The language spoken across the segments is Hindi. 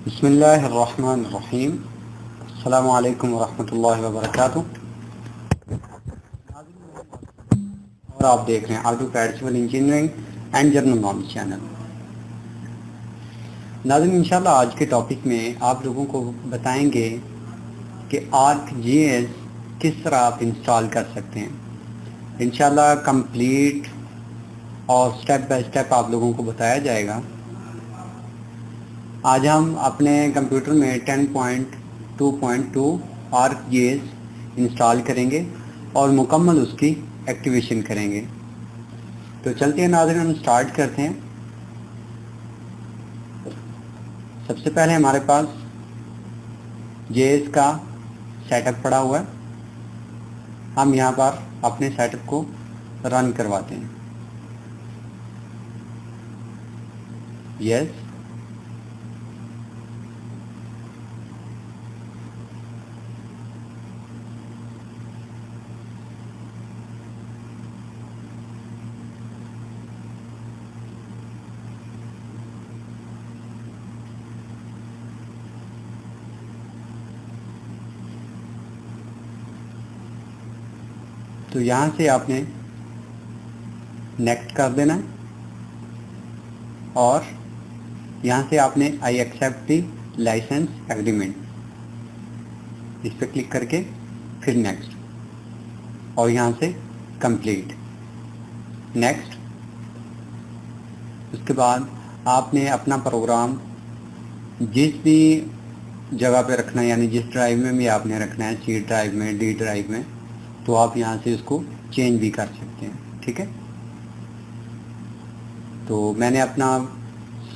बिस्मिल्लाहिर्रहमानिर्रहीम। अस्सलामु अलैकुम वरहमतुल्लाहि वबरकातुह। और आप देख रहे हैं AutoCAD civil engineering and general knowledge channel. नाज़रीन, इंशाल्लाह आज के टॉपिक में आप लोगों को बताएंगे कि ArcGIS किस तरह आप इंस्टॉल कर सकते हैं। इंशाल्लाह कंप्लीट और स्टेप बाय स्टेप आप लोगों को बताया जाएगा। आज हम अपने कंप्यूटर में 10.2.2 ArcGIS इंस्टॉल करेंगे और मुकम्मल उसकी एक्टिवेशन करेंगे। तो चलते हैं नाज़रीन, हम स्टार्ट करते हैं। सबसे पहले हमारे पास JS का सेटअप पड़ा हुआ है। हम यहाँ पर अपने सेटअप को रन करवाते हैं। यस, तो यहाँ से आपने नेक्स्ट कर देना है और यहाँ से आपने I accept the licence agreement इस पर क्लिक करके फिर नेक्स्ट और यहाँ से कंप्लीट नेक्स्ट। उसके बाद आपने अपना प्रोग्राम जिस भी जगह पे रखना है, यानी जिस ड्राइव में भी आपने रखना है, C ड्राइव में, D ड्राइव में, तो आप यहाँ से इसको चेंज भी कर सकते हैं। ठीक है, तो मैंने अपना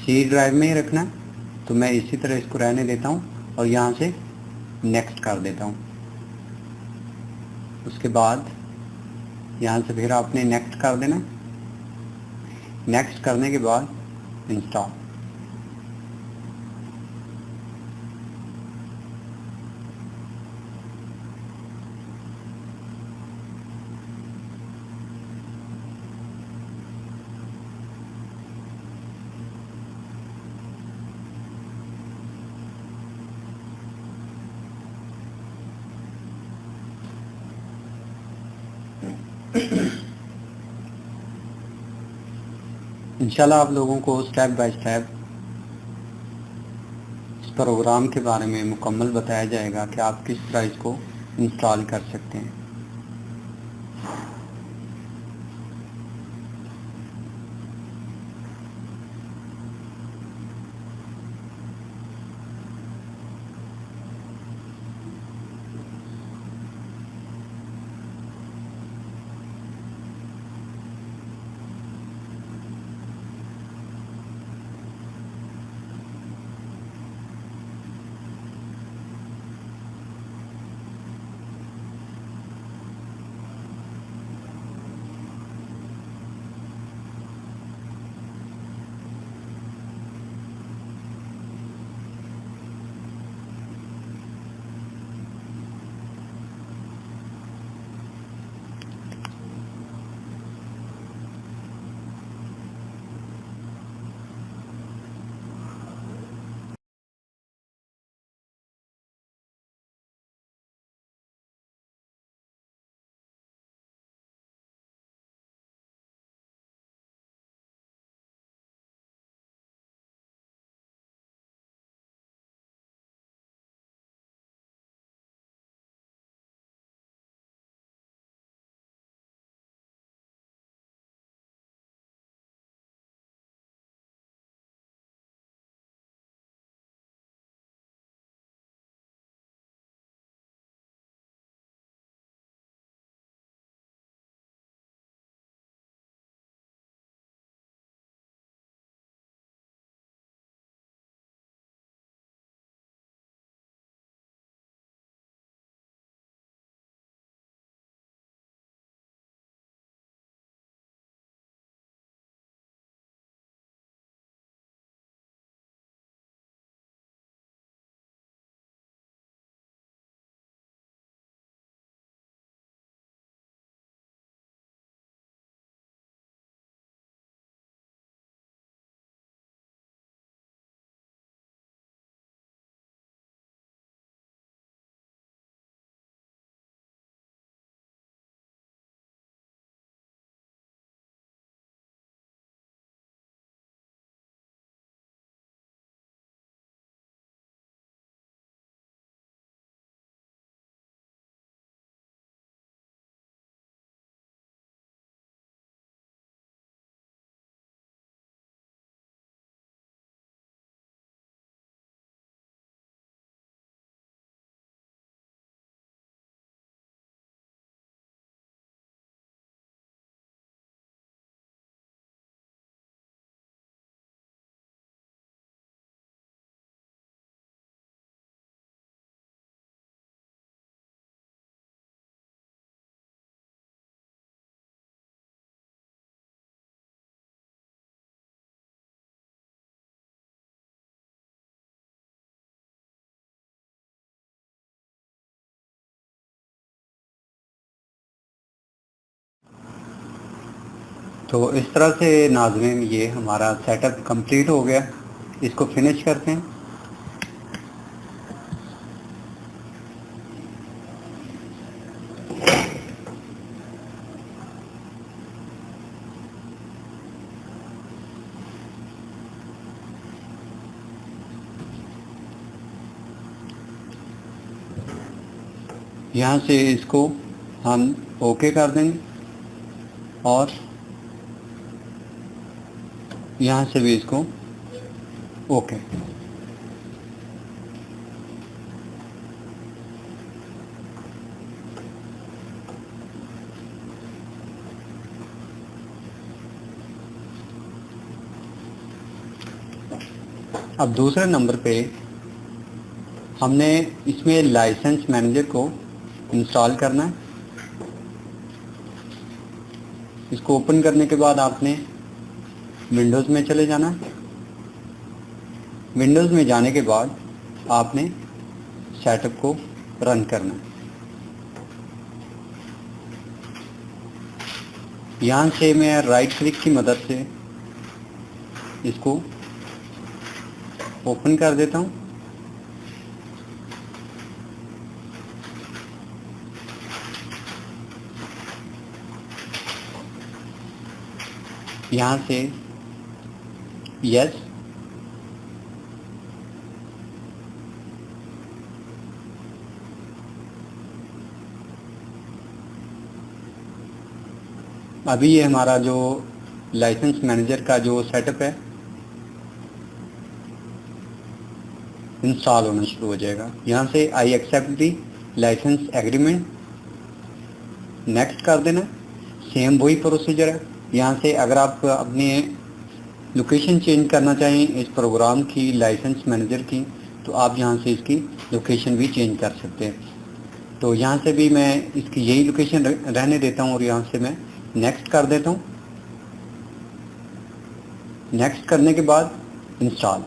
C ड्राइव में ही रखना है, तो मैं इसी तरह इसको रहने देता हूँ और यहाँ से नेक्स्ट कर देता हूँ। उसके बाद यहाँ से फिर आपने नेक्स्ट कर देना। नेक्स्ट करने के बाद इंस्टॉल। इंशाल्लाह आप लोगों को स्टेप बाय स्टेप इस प्रोग्राम के बारे में मुकम्मल बताया जाएगा कि आप किस तरह इसको इंस्टॉल कर सकते हैं। तो इस तरह से नाज़रीन ये हमारा सेटअप कंप्लीट हो गया। इसको फिनिश करते हैं। यहाँ से इसको हम ओके कर देंगे और यहाँ से भी इसको ओके। अब दूसरे नंबर पे हमने इसमें लाइसेंस मैनेजर को इंस्टॉल करना है। इसको ओपन करने के बाद आपने विंडोज़ में चले जाना है। विंडोज़ में जाने के बाद आपने सेटअप को रन करना है। यहाँ से मैं राइट क्लिक की मदद से इसको ओपन कर देता हूँ। यहाँ से यस, अभी ये हमारा जो लाइसेंस मैनेजर का जो सेटअप है इंस्टॉल होना शुरू हो जाएगा। यहाँ से I accept the licence agreement, next कर देना। सेम वही प्रोसीजर है। यहाँ से अगर आप अपने लोकेशन चेंज करना चाहें इस प्रोग्राम की, लाइसेंस मैनेजर की, तो आप यहाँ से इसकी लोकेशन भी चेंज कर सकते हैं। तो यहाँ से भी मैं इसकी यही लोकेशन रहने देता हूँ और यहाँ से मैं नेक्स्ट कर देता हूँ। नेक्स्ट करने के बाद इंस्टॉल।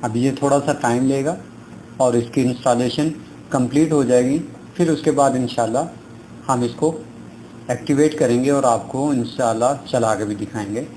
अभी ये थोड़ा सा टाइम लेगा और इसकी इंस्टॉलेशन कंप्लीट हो जाएगी। फिर उसके बाद इंशाल्लाह हम इसको एक्टिवेट करेंगे और आपको इंशाल्लाह चला के भी दिखाएंगे।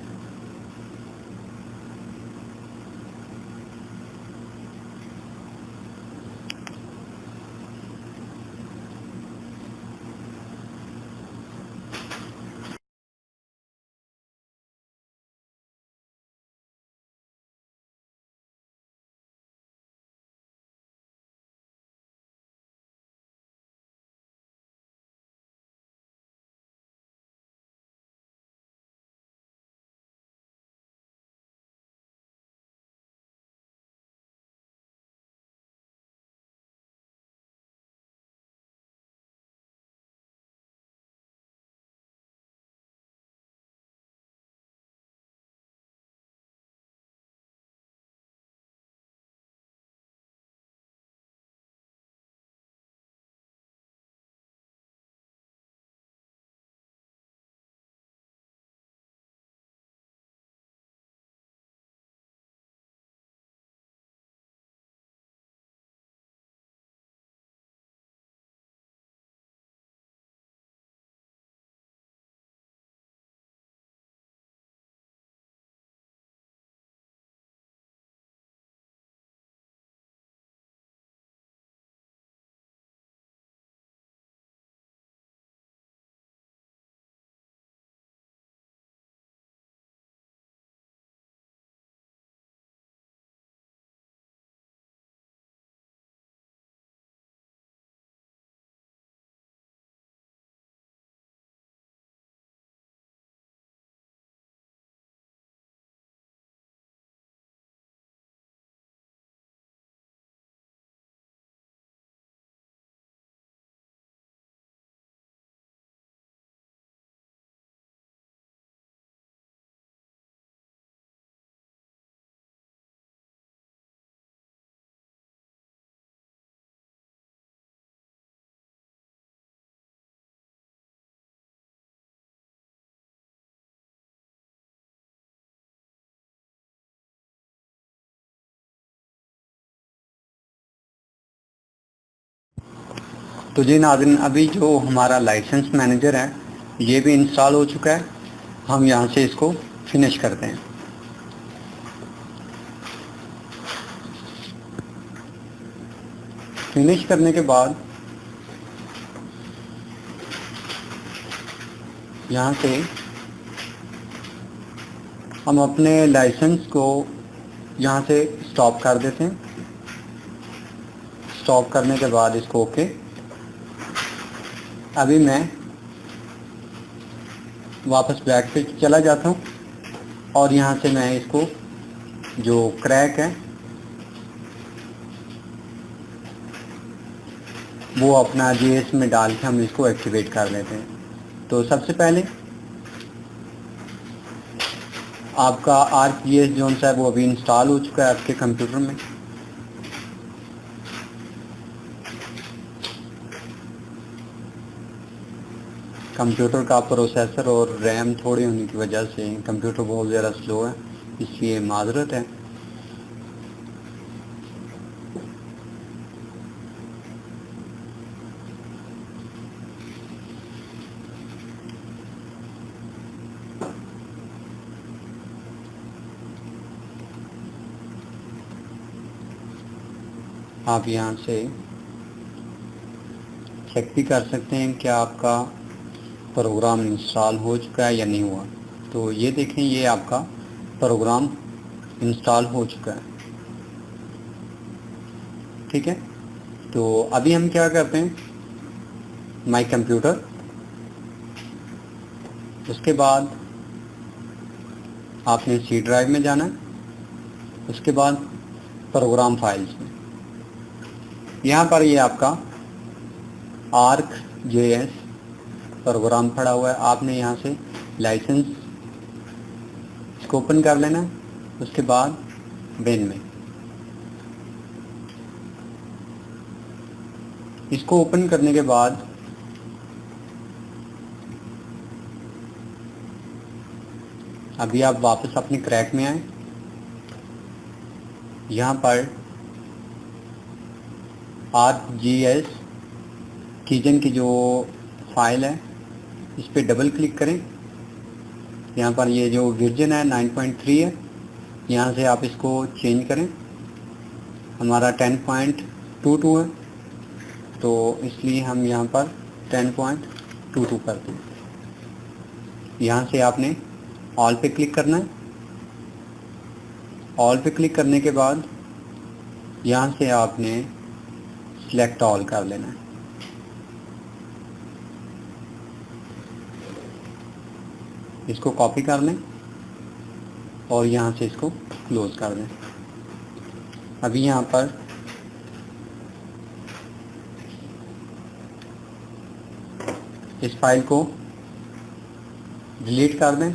तो जी नाज़रीन, अभी जो हमारा लाइसेंस मैनेजर है ये भी इंस्टॉल हो चुका है। हम यहाँ से इसको फिनिश करते हैं। फिनिश करने के बाद यहाँ से हम अपने लाइसेंस को यहाँ से स्टॉप कर देते हैं। स्टॉप करने के बाद इसको ओके। अभी मैं वापस बैक पे चला जाता हूँ और यहाँ से मैं इसको जो क्रैक है वो अपना जीएस में डाल के हम इसको एक्टिवेट कर लेते हैं। तो सबसे पहले आपका ArcGIS जो है वो अभी इंस्टॉल हो चुका है आपके कंप्यूटर में। कंप्यूटर का प्रोसेसर और रैम थोड़ी होने की वजह से कंप्यूटर बहुत ज़्यादा स्लो है, इसलिए माजरत है। आप यहाँ से चेक भी कर सकते हैं कि आपका प्रोग्राम इंस्टॉल हो चुका है या नहीं हुआ। तो ये देखें, ये आपका प्रोग्राम इंस्टॉल हो चुका है। ठीक है, तो अभी हम क्या करते हैं, माई कंप्यूटर, उसके बाद आपने सी ड्राइव में जाना है, उसके बाद प्रोग्राम फाइल्स में। यहाँ पर ये आपका ArcGIS प्रोग्राम पड़ा हुआ है। आपने यहाँ से लाइसेंस इसको ओपन कर लेना है। उसके बाद बिन में इसको ओपन करने के बाद अभी आप वापस अपने क्रैक में आए। यहाँ पर ArcGIS कीजन की जो फाइल है इस पर डबल क्लिक करें। यहाँ पर ये जो वर्जन है 9.3 है, यहाँ से आप इसको चेंज करें। हमारा 10.22 है, तो इसलिए हम यहाँ पर 10.22 करते हैं। यहाँ से आपने ऑल पे क्लिक करना है। ऑल पे क्लिक करने के बाद यहाँ से आपने सिलेक्ट ऑल कर लेना है। इसको कॉपी कर लें और यहाँ से इसको क्लोज कर दें। अभी यहाँ पर इस फाइल को डिलीट कर दें।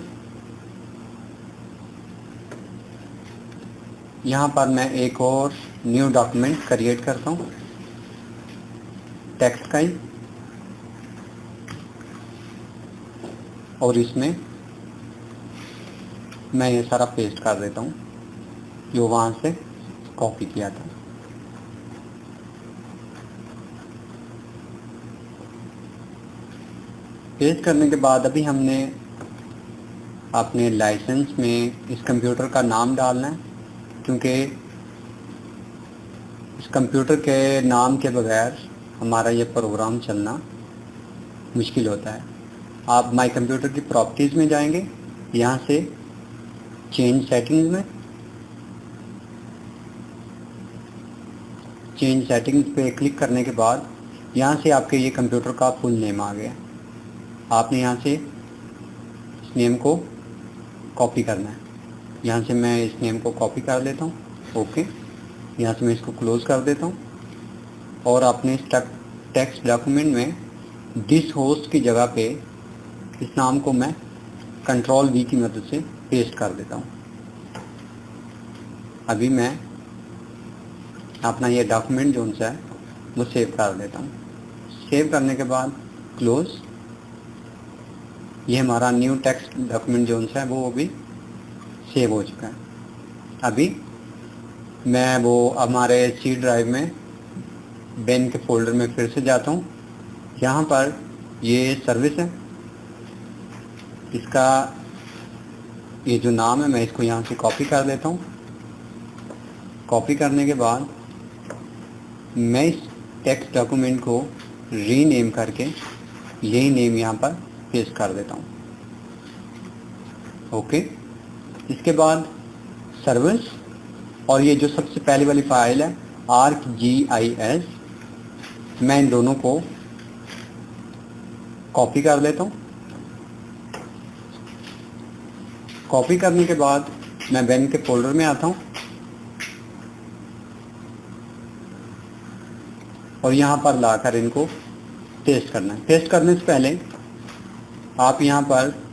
यहाँ पर मैं एक और न्यू डॉक्यूमेंट क्रिएट करता हूँ, टेक्स्ट का ही, और इसमें मैं ये सारा पेस्ट कर देता हूँ जो वहाँ से कॉपी किया था। पेस्ट करने के बाद अभी हमने अपने लाइसेंस में इस कंप्यूटर का नाम डालना है, क्योंकि इस कंप्यूटर के नाम के बगैर हमारा ये प्रोग्राम चलना मुश्किल होता है। आप माई कंप्यूटर की प्रॉपर्टीज़ में जाएंगे, यहाँ से चेंज सेटिंग्स में, चेंज सेटिंग्स पे क्लिक करने के बाद यहाँ से आपके ये कंप्यूटर का फुल नेम आ गया। आपने यहाँ से इस नेम को कॉपी करना है। यहाँ से मैं इस नेम को कॉपी कर लेता हूँ, ओके। यहाँ से मैं इसको क्लोज कर देता हूँ और अपने इस टेक्स्ट डॉक्यूमेंट में दिस होस्ट की जगह पे इस नाम को मैं कंट्रोल V की मदद से पेस्ट कर देता हूँ। अभी मैं अपना ये डॉक्यूमेंट जो सा है वो सेव कर देता हूँ। सेव करने के बाद क्लोज। ये हमारा न्यू टेक्स्ट डॉक्यूमेंट जो सा है वो भी सेव हो चुका है। अभी मैं वो हमारे सी ड्राइव में बिन के फोल्डर में फिर से जाता हूँ यहाँ पर ये सर्विस है, इसका ये जो नाम है मैं इसको यहाँ से कॉपी कर लेता हूँ। कॉपी करने के बाद मैं इस टेक्स्ट डॉक्यूमेंट को रीनेम करके यही नेम यहाँ पर पेस्ट कर देता हूँ। ओके, इसके बाद सर्विस और ये जो सबसे पहली वाली फाइल है ArcGIS, मैं इन दोनों को कॉपी कर लेता हूँ। कॉपी करने के बाद मैं बेन के फोल्डर में आता हूँ और यहाँ पर लाकर इनको पेस्ट करना है। पेस्ट करने से पहले आप यहाँ पर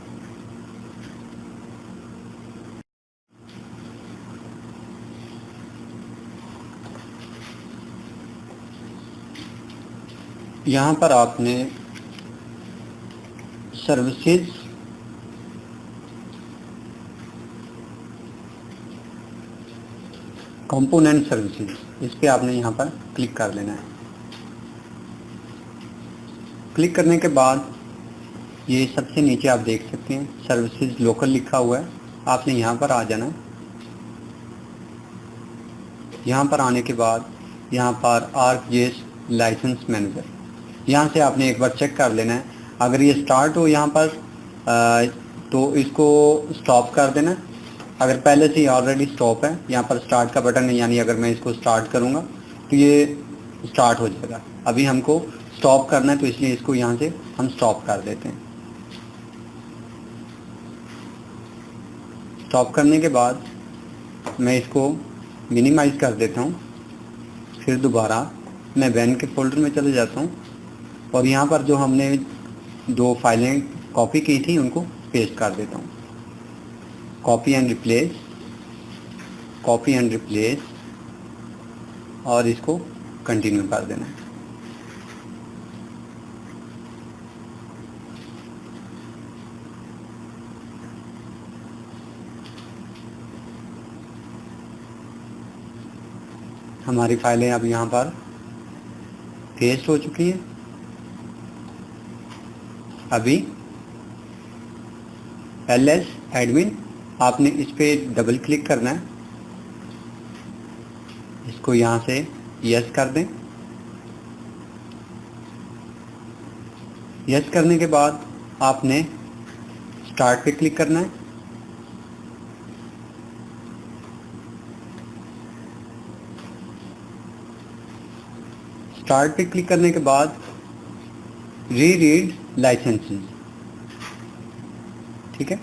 आपने सर्विसेज कंपोनेंट सर्विसेज, इस पे आपने यहाँ पर क्लिक कर लेना है। क्लिक करने के बाद ये सबसे नीचे आप देख सकते हैं सर्विसेज लोकल लिखा हुआ है, आपने यहाँ पर आ जाना है। यहाँ पर आने के बाद यहाँ पर ArcGIS लाइसेंस मैनेजर, यहाँ से आपने एक बार चेक कर लेना है। अगर ये स्टार्ट हो यहाँ पर तो इसको स्टॉप कर देना है। अगर पहले से ही ऑलरेडी स्टॉप है, यहाँ पर स्टार्ट का बटन है, यानी अगर मैं इसको स्टार्ट करूँगा तो ये स्टार्ट हो जाएगा। अभी हमको स्टॉप करना है तो इसलिए इसको यहाँ से हम स्टॉप कर देते हैं। स्टॉप करने के बाद मैं इसको मिनिमाइज कर देता हूँ। फिर दोबारा मैं बेन के फोल्डर में चले जाता हूँ और यहाँ पर जो हमने दो फाइलें कॉपी की थी उनको पेस्ट कर देता हूँ। कॉपी एंड रिप्लेस और इसको कंटिन्यू कर देना है। हमारी फाइलें अब यहाँ पर पेस्ट हो चुकी हैं। अभी LS एडमिन आपने इस पे डबल क्लिक करना है, इसको यहाँ से यस कर दें। यस करने के बाद आपने स्टार्ट पे क्लिक करना है। स्टार्ट पे क्लिक करने के बाद रीड लाइसेंसेस, ठीक है।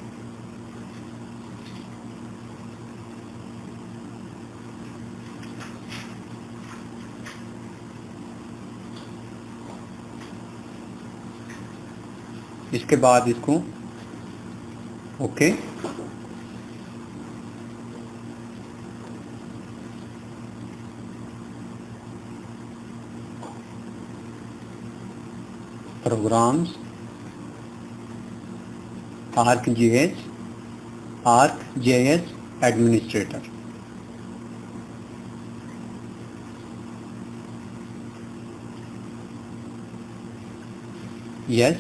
इसके बाद इसको okay, programs ArcGIS administrator, yes.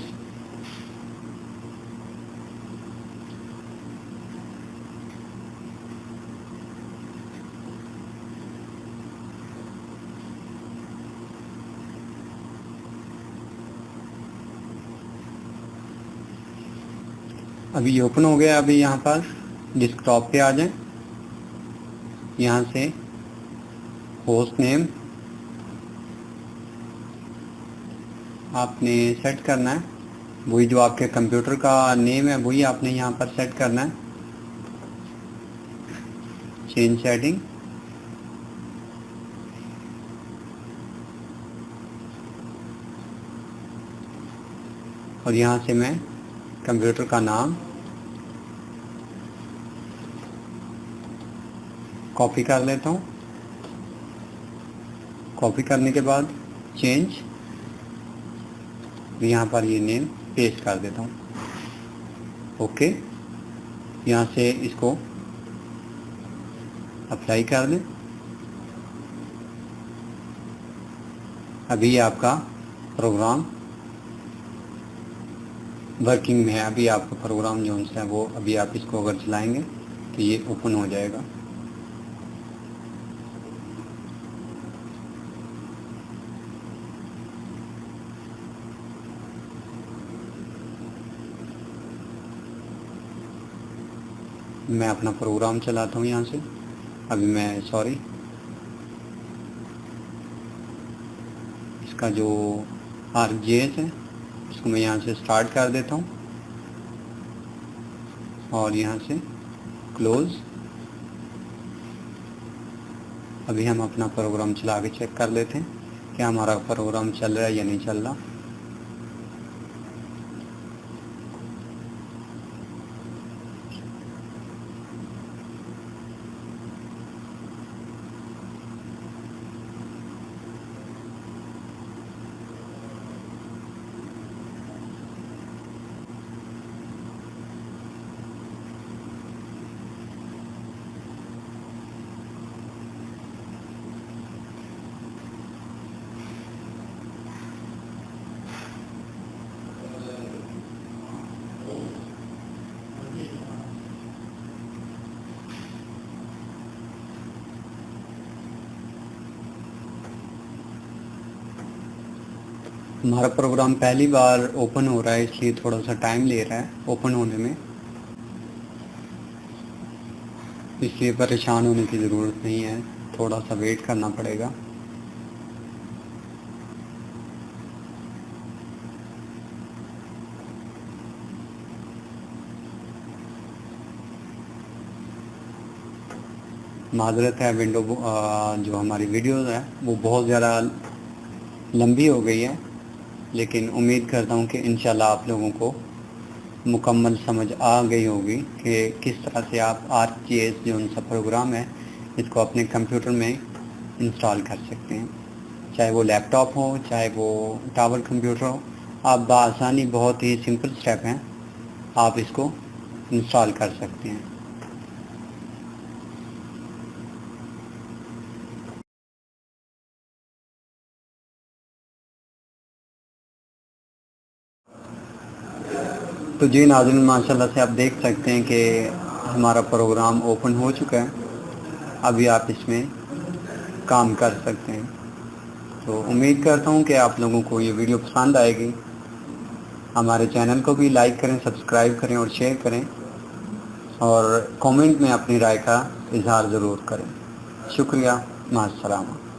अभी ये ओपन हो गया। अभी यहाँ पर डेस्कटॉप पे आ जाएं। यहाँ से होस्ट नेम आपने सेट करना है, वही जो आपके कंप्यूटर का नेम है वही आपने यहाँ पर सेट करना है। चेंज सेटिंग, और यहाँ से मैं कंप्यूटर का नाम कॉपी कर लेता हूँ। कॉपी करने के बाद चेंज, यहाँ पर ये नेम पेस्ट कर देता हूँ। ओके, यहाँ से इसको अप्लाई कर दें। अभी आपका प्रोग्राम वर्किंग में है अभी आपका प्रोग्राम जो है वो। अभी आप इसको अगर चलाएंगे तो ये ओपन हो जाएगा। मैं अपना प्रोग्राम चलाता हूँ यहाँ से। अभी मैं इसका जो ArcGIS है इसको मैं यहाँ से स्टार्ट कर देता हूँ और यहाँ से क्लोज। अभी हम अपना प्रोग्राम चला के चेक कर लेते हैं कि हमारा प्रोग्राम चल रहा है या नहीं चल रहा। हमारा प्रोग्राम पहली बार ओपन हो रहा है इसलिए थोड़ा सा टाइम ले रहा है ओपन होने में, इसलिए परेशान होने की ज़रूरत नहीं है, थोड़ा सा वेट करना पड़ेगा। माजरत है, विंडो जो हमारी वीडियोज़ है वो बहुत ज़्यादा लंबी हो गई है, लेकिन उम्मीद करता हूँ कि इंशाल्लाह आप लोगों को मुकम्मल समझ आ गई होगी कि किस तरह से आप ArcGIS जो उनका प्रोग्राम है इसको अपने कंप्यूटर में इंस्टॉल कर सकते हैं, चाहे वो लैपटॉप हो चाहे वो टावर कंप्यूटर हो। आप बआसानी, बहुत ही सिंपल स्टेप हैं, आप इसको इंस्टॉल कर सकते हैं। तो जी नाज़रीन, माशाल्लाह से आप देख सकते हैं कि हमारा प्रोग्राम ओपन हो चुका है। अभी आप इसमें काम कर सकते हैं। तो उम्मीद करता हूँ कि आप लोगों को ये वीडियो पसंद आएगी। हमारे चैनल को भी लाइक करें, सब्सक्राइब करें और शेयर करें, और कमेंट में अपनी राय का इजहार ज़रूर करें। शुक्रिया, मास्सलामा।